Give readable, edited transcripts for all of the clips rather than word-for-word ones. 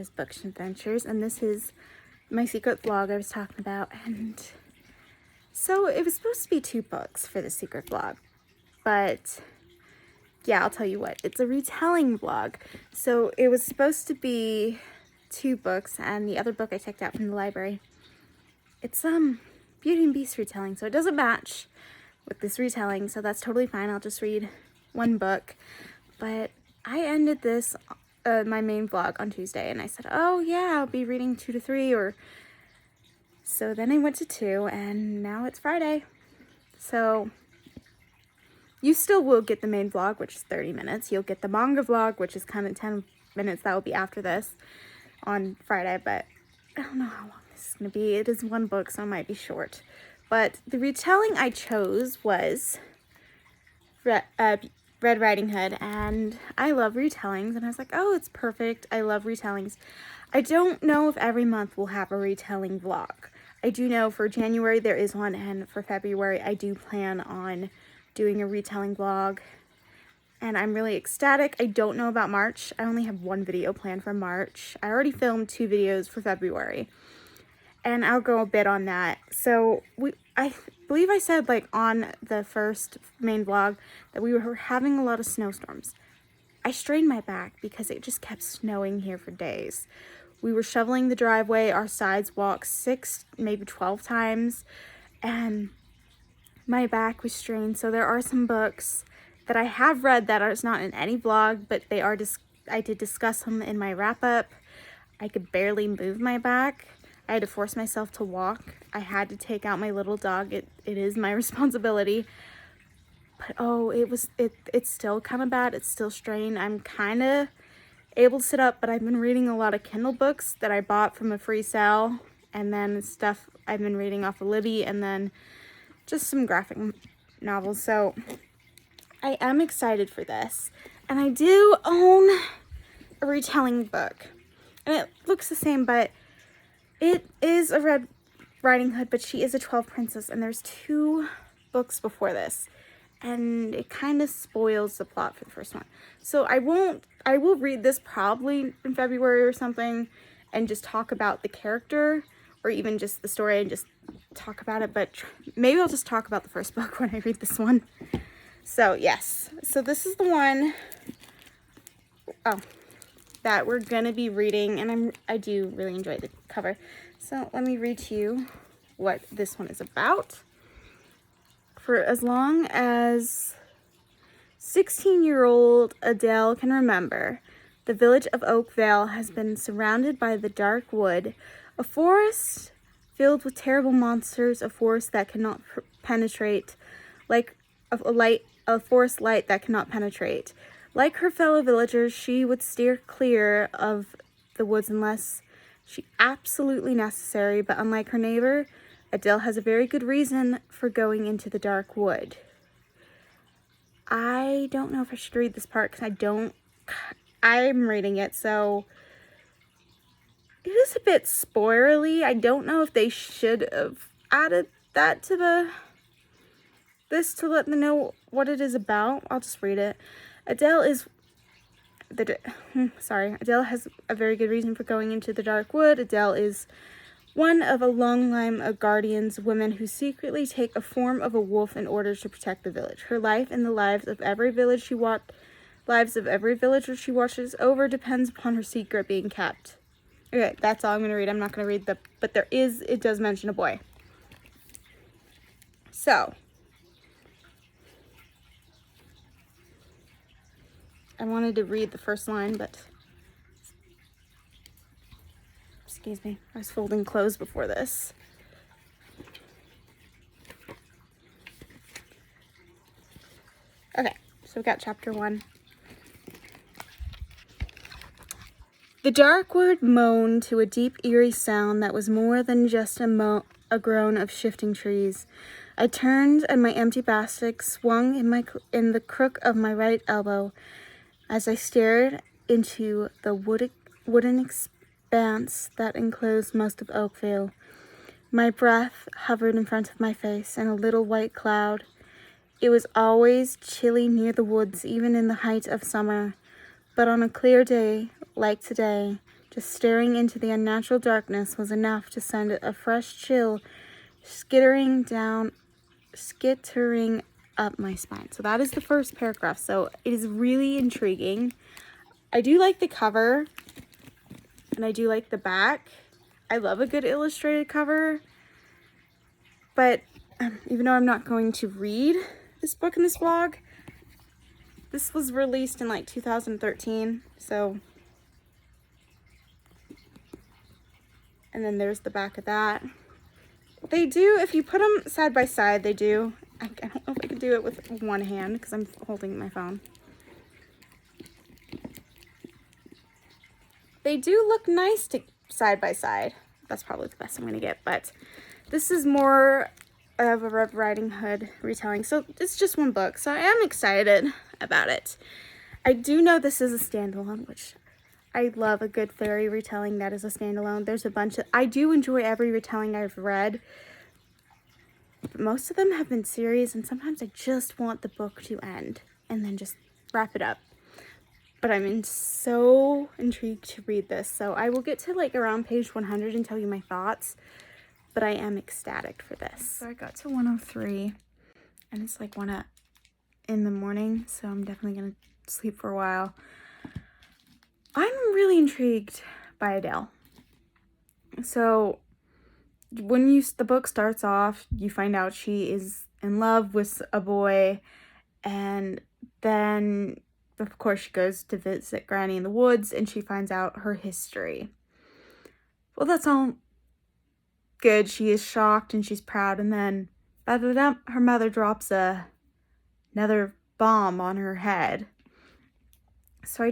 Amanda's Books and Adventures, and this is my secret vlog I was talking about. And so it was supposed to be 2 books for the secret vlog, but yeah, I'll tell you what, it's a retelling vlog. So it was supposed to be 2 books, and the other book I checked out from the library, it's Beauty and Beast retelling, so it doesn't match with this retelling, so that's totally fine. I'll just read 1 book. But I ended this my main vlog on Tuesday, and I said, oh yeah, I'll be reading 2 to 3, or so then I went to 2, and now it's Friday. So you still will get the main vlog, which is 30 minutes. You'll get the manga vlog, which is kind of 10 minutes. That will be after this on Friday, but I don't know how long this is going to be. It is 1 book, so it might be short. But the retelling I chose was Red Riding Hood, and I love retellings, and I was like, oh, it's perfect. I love retellings. I don't know if every month we'll have a retelling vlog. I do know for January there is one, and for February I do plan on doing a retelling vlog, and I'm really ecstatic. I don't know about March. I only have 1 video planned for March. I already filmed 2 videos for February, and I'll go a bit on that. So I believe I said, like, on the first main vlog that we were having a lot of snowstorms. I strained my back because it just kept snowing here for days. We were shoveling the driveway, our sidewalk 6, maybe 12 times, and my back was strained. So there are some books that I have read that are not in any vlog, but they are I did discuss them in my wrap-up. I could barely move my back. I had to force myself to walk. I had to take out my little dog. It is my responsibility. But oh, it's still kind of bad. It's still strained. I'm kind of able to sit up, but I've been reading a lot of Kindle books that I bought from a free sale, and then stuff I've been reading off of Libby, and then just some graphic novels. So I am excited for this. And I do own a retelling book, and it looks the same, but it is a Red Riding Hood, but she is a 12 princess, and there's 2 books before this, and it kind of spoils the plot for the first one. So I will read this probably in February or something, and just talk about the character, or even just the story, and just talk about it, but maybe I'll just talk about the first book when I read this one. So yes, so this is the one that we're gonna be reading, and I do really enjoy the cover. So let me read to you what this one is about. For as long as 16-year-old Adele can remember, the village of Oakvale has been surrounded by the dark wood, a forest filled with terrible monsters, a forest that cannot penetrate, like a forest light that cannot penetrate. Like her fellow villagers, she would steer clear of the woods unless she absolutely necessary, but unlike her neighbor, Adele has a very good reason for going into the dark wood. I don't know if I should read this part because I'm reading it, so it is a bit spoilery. I don't know if they should have added that to this to let them know what it is about. I'll just read it. Adele has a very good reason for going into the dark wood. Adele is one of a long line of guardians, women who secretly take a form of a wolf in order to protect the village. Her life and the lives of every villager she watches over depends upon her secret being kept. Okay, that's all I'm going to read. I'm not going to read but it does mention a boy. So I wanted to read the first line, but excuse me, I was folding clothes before this. Okay, so we've got chapter 1. The dark wood moaned to a deep, eerie sound that was more than just a groan of shifting trees. I turned, and my empty basket swung in the crook of my right elbow as I stared into the wooden expanse that enclosed most of Oakvale. My breath hovered in front of my face in a little white cloud. It was always chilly near the woods, even in the height of summer. But on a clear day, like today, Just staring into the unnatural darkness was enough to send a fresh chill skittering up my spine. So that is the first paragraph. So it is really intriguing. I do like the cover, and I do like the back. I love a good illustrated cover. But even though I'm not going to read this book in this vlog, this was released in like 2013. So, and then there's the back of that. They do, if you put them side by side, they do. I don't know if I could do it with one hand because I'm holding my phone. They do look nice side by side. That's probably the best I'm going to get. But this is more of a Red Riding Hood retelling. So it's just one book. So I am excited about it. I do know this is a standalone, which I love a good fairy retelling that is a standalone. There's a bunch of, I do enjoy every retelling I've read. But most of them have been series, and sometimes I just want the book to end and then just wrap it up. But I'm so intrigued to read this. So I will get to like around page 100 and tell you my thoughts. But I am ecstatic for this. So I got to 103, and it's like 1 in the morning. So I'm definitely going to sleep for a while. I'm really intrigued by Adele. So when the book starts off, you find out she is in love with a boy, and then of course she goes to visit Granny in the woods, and she finds out her history. Well, that's all good. She is shocked and she's proud, and then her mother drops another bomb on her head. So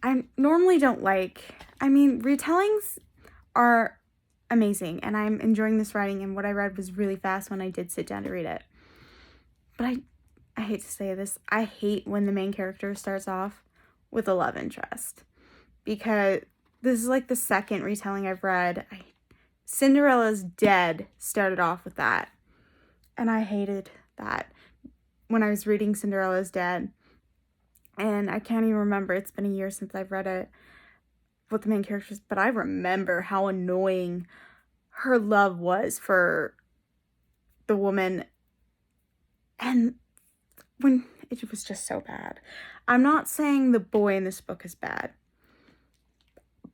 I normally don't like, retellings are amazing, and I'm enjoying this writing, and what I read was really fast when I did sit down to read it. But I hate to say this, I hate when the main character starts off with a love interest, because this is like the second retelling I've read. Cinderella's Dead started off with that, and I hated that when I was reading Cinderella's Dead, and I can't even remember, it's been a year since I've read it with the main characters, but I remember how annoying her love was for the woman, and when it was just so bad. I'm not saying the boy in this book is bad,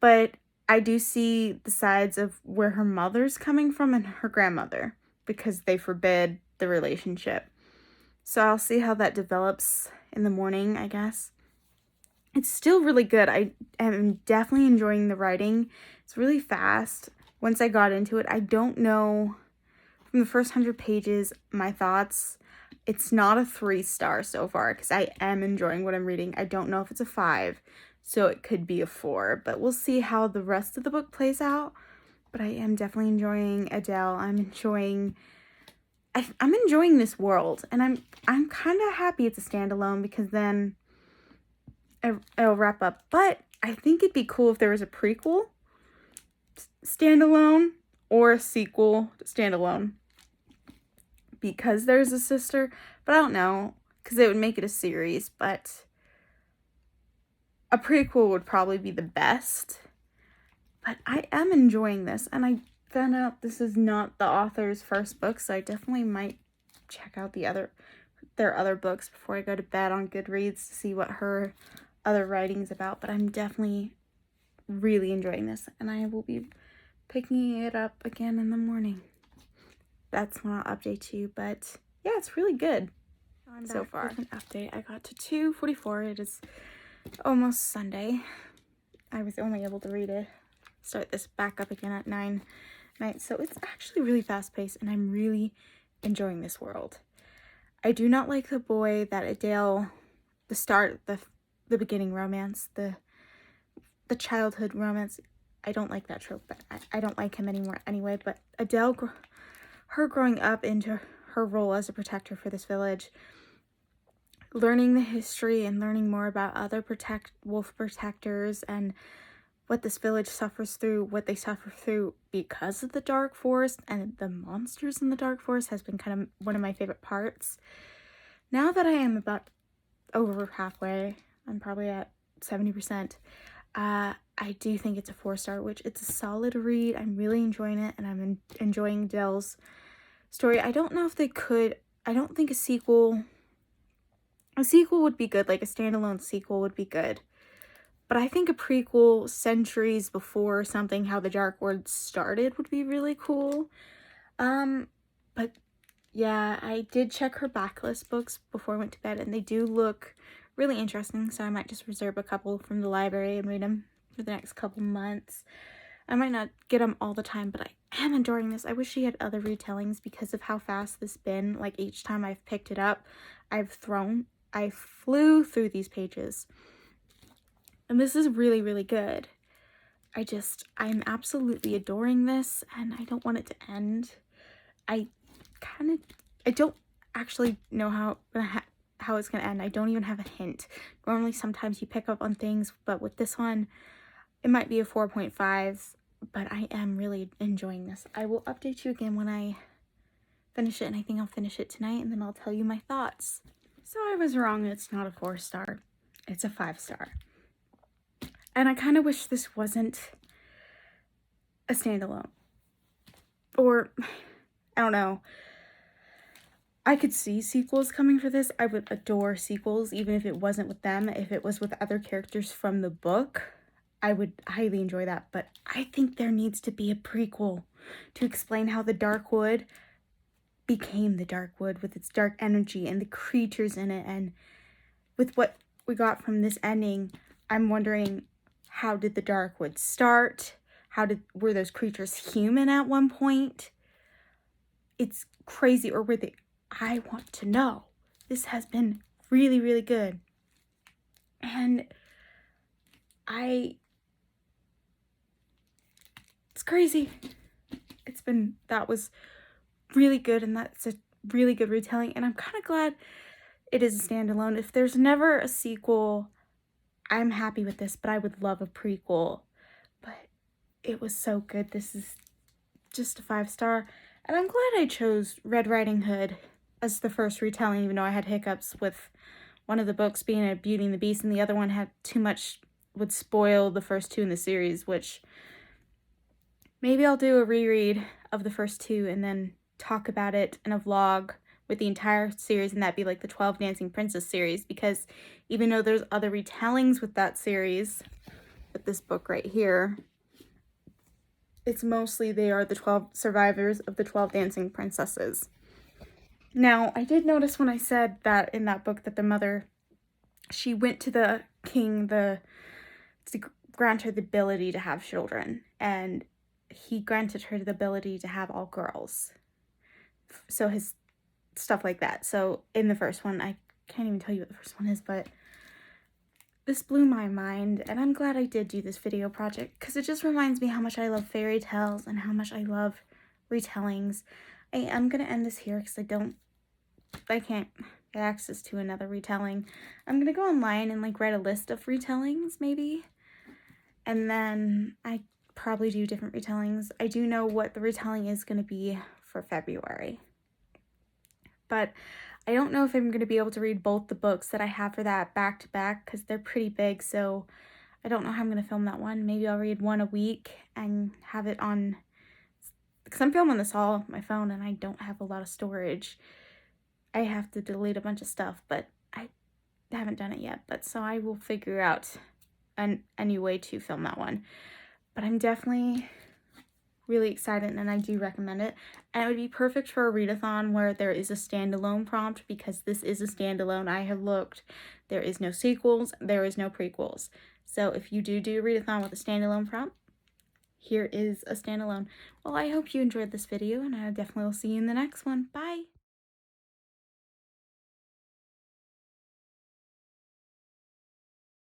but I do see the sides of where her mother's coming from and her grandmother, because they forbid the relationship. So I'll see how that develops in the morning, I guess. It's still really good. I am definitely enjoying the writing. It's really fast. Once I got into it, I don't know, from the first 100 pages, my thoughts. It's not a 3-star so far, because I am enjoying what I'm reading. I don't know if it's a 5, so it could be a 4, but we'll see how the rest of the book plays out. But I am definitely enjoying Adele. I'm enjoying this world, and I'm kind of happy it's a standalone, because then it'll wrap up. But I think it'd be cool if there was a prequel standalone or a sequel standalone, because there's a sister. But I don't know, because it would make it a series, but a prequel would probably be the best. But I am enjoying this, and I found out this is not the author's first book, so I definitely might check out their other books before I go to bed on Goodreads to see what her other writing's about. But I'm definitely really enjoying this, and I will be picking it up again in the morning. That's when I'll update you, but yeah, it's really good so far. With an update, I got to 2:44. It is almost Sunday. I was only able to start this back up again at 9 night, so it's actually really fast paced, and I'm really enjoying this world. I do not like the boy that Adele, the beginning romance, the childhood romance. I don't like that trope, but I don't like him anymore anyway. But Adele, her growing up into her role as a protector for this village, learning the history and learning more about other wolf protectors and what this village suffers through, what they suffer through because of the dark forest and the monsters in the dark forest, has been kind of one of my favorite parts. Now that I am about over halfway, I'm probably at 70%, I do think it's a 4-star, which it's a solid read. I'm really enjoying it, and I'm enjoying Dell's story. I don't know if they could, I don't think a sequel would be good, like a standalone sequel would be good. But I think a prequel centuries before something, how the Dark Word started, would be really cool. But yeah, I did check her backlist books before I went to bed, and they do look really interesting, so I might just reserve a couple from the library and read them for the next couple months. I might not get them all the time, but I am enjoying this. I wish she had other retellings because of how fast this been. Like, each time I've picked it up, I flew through these pages. And this is really, really good. I'm absolutely adoring this, and I don't want it to end. I don't actually know how it's gonna end. I don't even have a hint. Normally, sometimes you pick up on things, but with this one, it might be a 4.5, but I am really enjoying this. I will update you again when I finish it, and I think I'll finish it tonight, and then I'll tell you my thoughts. So I was wrong, it's not a 4-star. It's a 5-star. And I kind of wish this wasn't a standalone. Or, I don't know. I could see sequels coming for this. I would adore sequels, even if it wasn't with them. If it was with other characters from the book, I would highly enjoy that. But I think there needs to be a prequel to explain how the Darkwood became the Darkwood with its dark energy and the creatures in it. And with what we got from this ending, I'm wondering, how did the Darkwood start? Were those creatures human at one point? It's crazy. Or were they? I want to know. This has been really, really good. And it's crazy. That was really good, and that's a really good retelling, and I'm kind of glad it is a standalone. If there's never a sequel, I'm happy with this, but I would love a prequel. But it was so good. This is just a 5-star, and I'm glad I chose Red Riding Hood as the first retelling, even though I had hiccups with one of the books being a Beauty and the Beast, and the other one had too much, would spoil the first 2 in the series, which maybe I'll do a reread of the first 2 and then talk about it in a vlog with the entire series, and that'd be like the 12 Dancing Princess series, because even though there's other retellings with that series, with this book right here, it's mostly they are the 12 survivors of the 12 Dancing Princesses. Now, I did notice when I said that in that book that the mother, she went to the king to grant her the ability to have children, and he granted her the ability to have all girls. So his stuff like that. So in the first one, I can't even tell you what the first one is, but this blew my mind, and I'm glad I did do this video project, because it just reminds me how much I love fairy tales and how much I love retellings. I am going to end this here because I can't get access to another retelling. I'm going to go online and like write a list of retellings maybe, and then I probably do different retellings. I do know what the retelling is going to be for February, but I don't know if I'm going to be able to read both the books that I have for that back to back, because they're pretty big, so I don't know how I'm going to film that one. Maybe I'll read one a week and have it on, because I'm filming this all on my phone and I don't have a lot of storage. I have to delete a bunch of stuff, but I haven't done it yet, but so I will figure out a new way to film that one. But I'm definitely really excited, and I do recommend it. And it would be perfect for a readathon where there is a standalone prompt, because this is a standalone. I have looked. There is no sequels. There is no prequels. So if you do a readathon with a standalone prompt, here is a standalone. Well, I hope you enjoyed this video, and I definitely will see you in the next one. Bye!